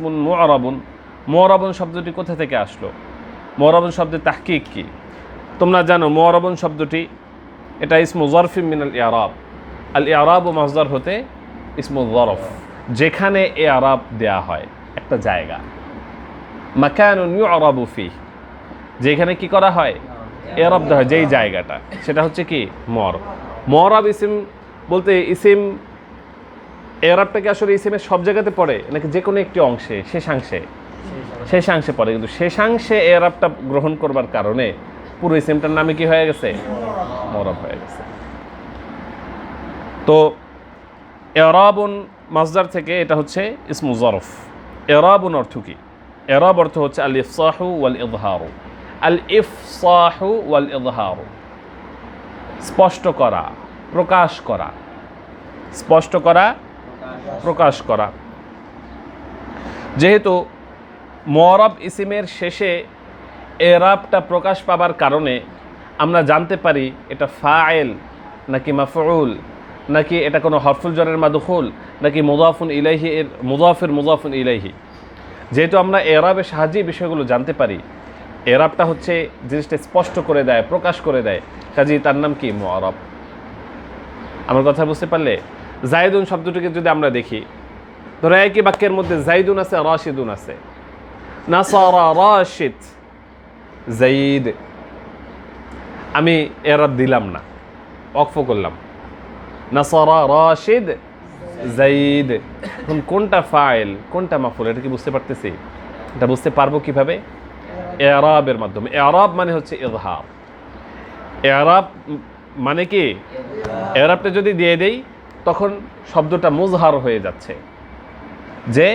ইসমুন মুআরাবুন, মুআরাবুন শব্দটি কোথা থেকে আসলো? মুআরাবুন শব্দের তাহকিক কি? তোমরা জানো মুআরাবুন শব্দটি এটা ইসমু যরফিন মিনাল ইআরাব। আল ইআরাব ও মাসদার হতে ইসমু যরফ, যেখানে ইআরাব দেয়া হয়, একটা জায়গা। মাকানুন ইউরাবু ফিহ, যেখানে কি করা হয়? ইআরাব দেওয়া হয়, যেই জায়গাটা, সেটা হচ্ছে কি মুআরাব। মুআরাব ইসিম বলতে ইসিম ইআরাবটা কি আসলে ইসিমের সব জায়গাতে পড়ে নাকি যে কোনো একটি অংশে, শেষাংশে পড়ে? কিন্তু শেষাংশে ইআরাবটা গ্রহণ করবার কারণে পুরো ইসিমটার নামে কি হয়ে গেছে? মুআরাব হয়ে গেছে। তো ইআরাবুন মাসদার থেকে এটা হচ্ছে ইসমু যরফ। ইআরাবুন অর্থ কি? ইআরাব অর্থ হচ্ছে আল ইফসাহু ওয়াল ইযহারু। আল ইফসাহু ওয়াল ইযহারু, স্পষ্ট করা, প্রকাশ করা। স্পষ্ট করা, প্রকাশ করা। যেহেতু মুআরাব ইসিমের শেষে ইআরাবটা প্রকাশ পাবার কারণে আমরা জানতে পারি এটা ফাইল নাকি মাফউল, নাকি এটা কোনো হরফুল জারের মাদখুল, নাকি মুদাফুন ইলাইহি এর মুদাফুন ইলাইহি। যেহেতু আমরা ইআরাবের সাহায্যে বিষয়গুলো জানতে পারি, ইআরাবটা হচ্ছে জিনিসটা স্পষ্ট করে দেয়, প্রকাশ করে দেয়, কাজেই তার নাম কি? মুআরাব। আমার কথা বুঝতে পারলে? জাইদুন শব্দটিকে যদি আমরা দেখি, ধরো একই বাক্যের মধ্যে জাইদুন আছে, রাশিদুন আছে। নাসারা রাশিদ জাইদ, আমি ইআরাব দিলাম না, ওয়াকফ করলাম। নাসারা রাশিদ জাইদ, এখন কোনটা ফাইল কোনটা মাফউল এটা কি বুঝতে পারতেছি? এটা বুঝতে পারবো কিভাবে? ইআরাবের মাধ্যমে। ইআরাব মানে হচ্ছে ইযহার। ইআরাব মানে কি? ইআরাবটা যদি দিয়ে দেই তখন শব্দটা মুজহার হয়ে যাচ্ছে যে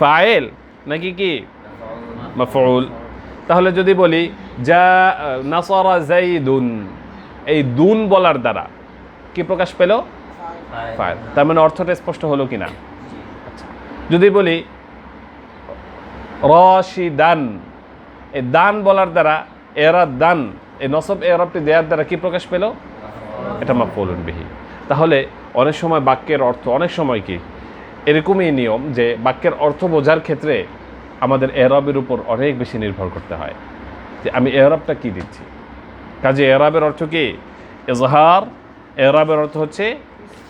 ফাইল নাকি কি মাফউল। তাহলে যদি বলি যা নাসারা জাইদুন, এই দুন বলার দ্বারা কি প্রকাশ পেল? ফাইল। তার মানে অর্থটা স্পষ্ট হলো কিনা? আচ্ছা, যদি বলি রাশিদান, এই দান বলার দ্বারা দান, এই নসব ইআরাবটি দেওয়ার দ্বারা কি প্রকাশ পেল? এটা মাফউলুন বিহি। তাহলে অনেক সময় বাক্যের অর্থ, অনেক সময় কি এরকমই নিয়ম যে বাক্যের অর্থ বোঝার ক্ষেত্রে আমাদের ইআরাবের উপর অনেক বেশি নির্ভর করতে হয় যে আমি ইআরাবটা কি দিচ্ছি। কাজে ইআরাবের অর্থ কি? ইজহার। ইআরাবের অর্থ হচ্ছে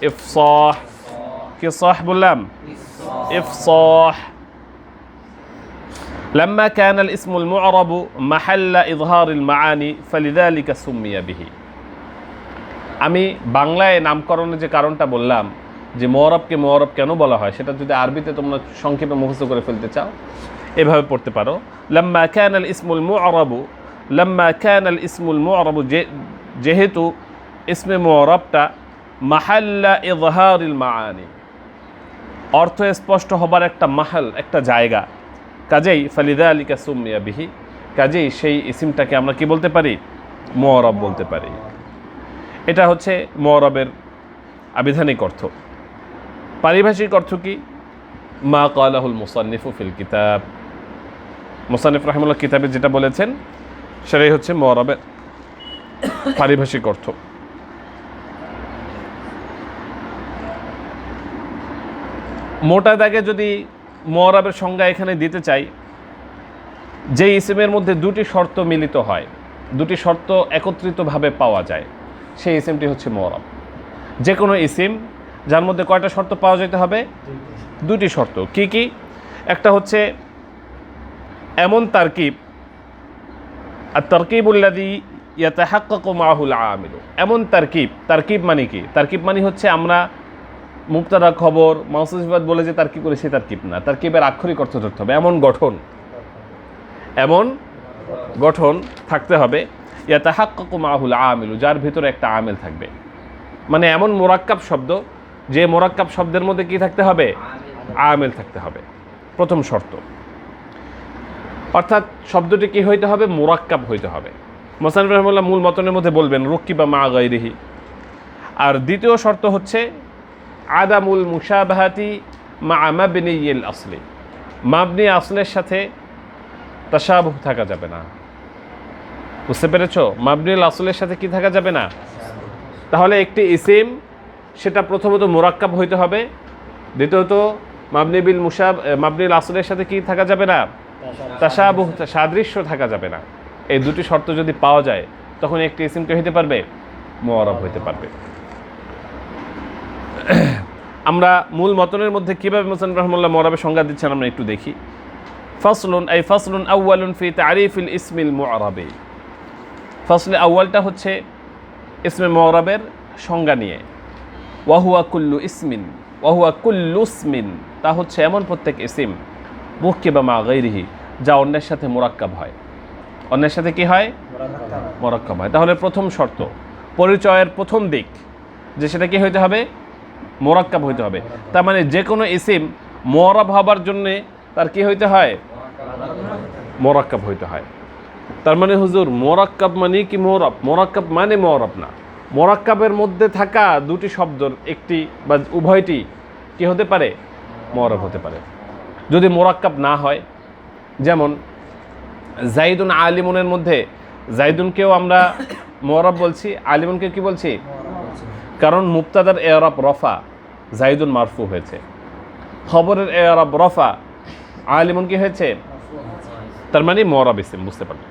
ইফসাহ। কি সাহ বললাম? ইফসাহ। لما كان الاسم المعرب محل إظهار المعاني فلذلك سمي به। আমি বাংলায় নামকরণের যে কারণটা বললাম যে মুআরাবকে মুআরাব কেন বলা হয়, সেটা যদি আরবিতে তোমরা সংক্ষেপে মুখস্থ করে ফেলতে চাও এভাবে পড়তে পারো। لما كان الاسم المعرب، لما كان الاسم المعرب যেহেতু ইসমে মুআরাবটা মাহাল্লা ইযহারিল মাআনি, অর্থ স্পষ্ট হবার একটা মাহাল, একটা জায়গা, কাজেই ফালিযালিকা সুমিয়া বিহি, কাজেই সেই ইসিমটাকে আমরা কি বলতে পারি? মুআরাব বলতে পারি। এটা হচ্ছে মুআরাবের আবিধানিক অর্থ। পারিভাষিক অর্থ কি? মা ক্বালাহুল মুসান্নিফু ফিল কিতাব, মুসান্নিফ রাহিমাহুল্লাহ কিতাবে যেটা বলেছেন সেটাই হচ্ছে মুআরাবের পারিভাষিক অর্থ। মোটা দাগে যদি মুআরাবের সংজ্ঞা এখানে দিতে চাই, যে ইসিমের মধ্যে দুটি শর্ত মিলিত হয়, দুটি শর্ত একত্রিতভাবে পাওয়া যায়, সেই ইসিমটি হচ্ছে মুআরাব। যে কোনো ইসিম যার মধ্যে কয়টা শর্ত পাওয়া যেতে হবে? দুটি শর্ত। কি কি? একটা হচ্ছে এমন তারকিব, আর তারকিবুল্লাযী ইয়াতাহাক্কাকু মাআহুল আমিল, এমন তারকিব। তারকিব মানে কি? তারকিব মানে হচ্ছে আমরা মুবতাদা খবর মাউসুফ সিফাত বলে যে তারকিব করে, সেই তারকিব না। তারকিবের আক্ষরিক অর্থ ধরতে হবে এমন গঠন, এমন গঠন থাকতে হবে। ইয়াতাহাক্কাকু মাআহুল আমিল, যার ভিতরে একটা আমিল থাকবে, মানে এমন মুরাক্কাব শব্দ যে মুরাক্কাব শব্দের মধ্যে কি থাকতে হবে? আমিল থাকতে হবে, প্রথম শর্ত। অর্থাৎ শব্দটি কি হইতে হবে? মুরাক্কাব হইতে হবে। মুসান্নিফ রাহিমাহুল্লাহ মূল মতনের মধ্যে বলবেন রুকিবা মা গায়রিহি। আর দ্বিতীয় শর্ত হচ্ছে আদামুল মুশাবাহাতি মা মাবনিয়িল আসলি, মাবনি আসলের সাথে তাশাবুহ থাকা যাবে না। বুঝতে পেরেছো? মাবনিল আসলের সাথে কি থাকা যাবে না। তাহলে একটি ইসিম সেটা প্রথমত মুরাক্কাব হইতে হবে, দ্বিতীয়ত মাবনি বিল মাবনিল আসলের সাথে কি থাকা যাবে না? তাশাবুহ, সাদৃশ্য থাকা যাবে না। এই দুটি শর্ত যদি পাওয়া যায় তখন একটি ইসিম কে হইতে পারবে? মুআরাব হইতে পারবে। আমরা মূল মতনের মধ্যে কিভাবে মুসান্নিফ রাহিমাহুল্লাহ মুআরাবের সংজ্ঞা দিচ্ছেন আমরা একটু দেখি। ফাসলুন আই ফাসলুন আউয়ালুন ফি তারিফিল ইসমিল মুআরাবি। ফাসলে আউয়ালটা হচ্ছে ইসমে মুআরাবের সংজ্ঞা নিয়ে। ওয়া হুয়া কুল্লু ইসমিন, ওয়া হুয়া কুল্লু ইসমিন, তা হচ্ছে এমন প্রত্যেক ইসিম মুরক্কাবা মা গায়রিহি, যা অন্যের সাথে মুরাক্কাব হয়। অন্যের সাথে কি হয়? মুরাক্কাব হয়। তাহলে প্রথম শর্ত, পরিচয়ের প্রথম দিক, যে সেটা কি হইতে হবে? মুরাক্কাব হইতে হবে। তার মানে যে কোনো ইসিম মুআরাব হবার জন্য তার কি হইতে হয়? মুরাক্কাব হইতে হয়। তার মানে হুজুর মুরাক্কাব মানে কি মুআরাব? মুরাক্কাব মানে মুআরাব না। মুরাক্কাবের মধ্যে থাকা দুটি শব্দর একটি বা উভয়টি কি হতে পারে? মুআরাব হতে পারে। যদি মুরাক্কাব না হয়, যেমন জাইদুন আলিমুনের মধ্যে জাইদুনকেও আমরা মুআরাব বলছি, আলিমুনকে কি বলছি? কারণ মুবতাদার ইআরাব রফা, জাইদুন মারফু হয়েছে। খবরের ইআরাব রফা, আলিমুন কি হয়েছে? তার মানে মুআরাব ইসিম, বুঝতে পারলেন?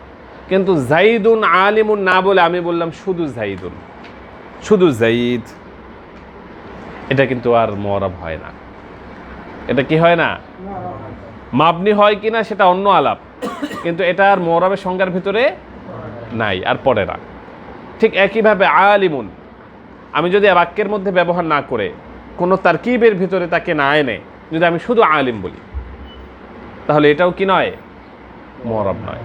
কিন্তু জাইদুন আলিমুন না বলে আমি বললাম শুধু জাইদুন, শুধু জাইদ, এটা কিন্তু আর মুআরাব হয় না। এটা কি হয় না? মাবনি হয় কিনা সেটা অন্য আলাপ, কিন্তু এটা আর মুআরাবের সংজ্ঞার ভিতরে নাই, আর পড়ে না। ঠিক একইভাবে আলিমুন আমি যদি বাক্যের মধ্যে ব্যবহার না করে কোনো তারকিবের ভিতরে তাকে না এনে যদি আমি শুধু আলিম বলি, তাহলে এটাও কি নয়? মুআরাব নয়।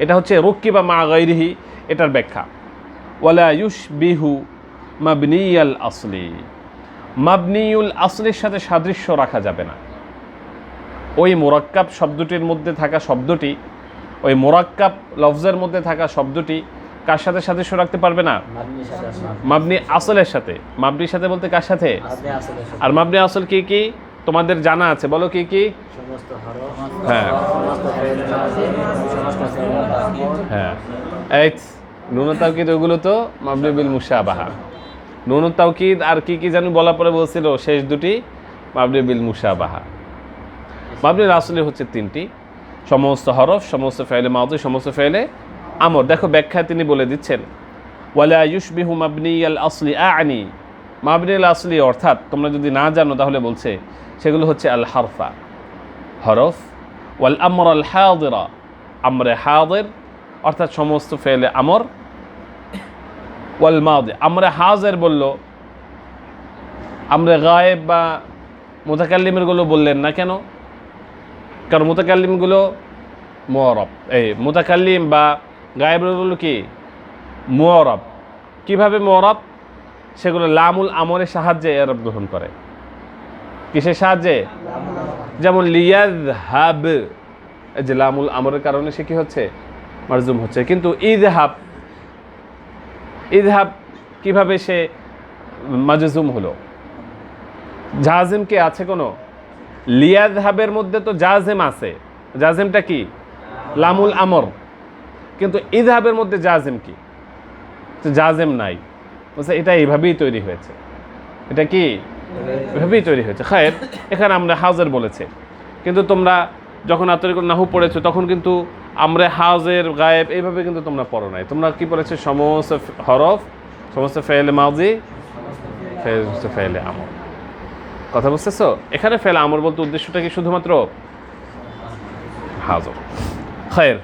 এটা হচ্ছে রুক্কিবা মা গায়রিহি, এটার ব্যাখ্যা। ওয়ালা ইউশবিহু মাবনিয়াল আসলি, মাবনিউল আসলের সাথে সাদৃশ্য রাখা যাবে না। ওই মুরাক্কাব শব্দটির মধ্যে থাকা শব্দটি, ওই মুরাক্কাব লফজের মধ্যে থাকা শব্দটি কার সাথে সাদৃশ্য রাখতে পারবে না? মাবনি আসলের সাথে। মাবনির সাথে বলতে কার সাথে? আর মাবনি আসল কি কি তোমাদের জানা আছে? বলো কি কি? হ্যাঁ হ্যাঁ, এই নুন তাওকিদ, ওগুলো তো মাবনি বিল মুশাবাহা। নুন তাওকিদ আর কি কি জানি বলা পরে বলছিল শেষ দুটি মাবনি বিল মুশাবাহা। মাবনির আসলে হচ্ছে তিনটি, সমস্ত হরফ, সমস্ত ফেলে মাউদি, সমস্ত ফেলে আমর। দেখো ব্যাখ্যায় তিনি বলে দিচ্ছেন, ওয়ালা ইউশবিহু মাবনিয়াল আসলি আনি, মাবনিয়াল আসলি অর্থাৎ তোমরা যদি না জানো তাহলে বলছে সেগুলো হচ্ছে আল হারফা, হরফ, ওয়াল আমর আল হাদিরা, আমরে হাদির অর্থাৎ সমস্ত ফেলে আমর, ওয়াল মাদি, আমরে হাজির বলল, আমরে গায়েব বা মুতাকাল্লিমের গুলো বললেন না কেন? কারণ মুতাকাল্লিমগুলো মুআরাব, এই মুতাকাল্লিম বা গায়েবগুলো কি মুআরাব। কিভাবে মুআরাব? সেগুলো লামুল আমরের সাহায্যে ইআরাব গ্রহণ করে। কিসের সাহায্যে? যেমন লিয়াযহাব, এই যে লামুল আমরের কারণে সে কি হচ্ছে? মারজুম হচ্ছে। কিন্তু ইযহাব, ইযহাব কিভাবে সে মাজজুম হলো? জাজিম কি আছে কোনো? লিয়াযহাবের মধ্যে তো জাজিম আছে। জাজিমটা কি? লামুল আমর। কিন্তু ইযহাবের মধ্যে জাজিম কি? তো জাজিম নাই। বলছে এটা এইভাবেই তৈরি হয়েছে। এটা কি এভাবেই তৈরি হয়েছে। খায়ের, এখানে আমরা হাজির বলেছে, কিন্তু তোমরা যখন আতরিকুন নাহু পড়েছো তখন কিন্তু আমরা হাজির গায়েব এইভাবে কিন্তু তোমরা পড়ো নাই। তোমরা কি পড়েছো? সমস্ত হরফ, সমস্ত ফেলে মাউজি, সমস্ত ফেলে আমর। কথা বুঝতেছো? এখানে ফেলে আমর বলতে উদ্দেশ্যটা কি শুধুমাত্র হাজির। খায়ের।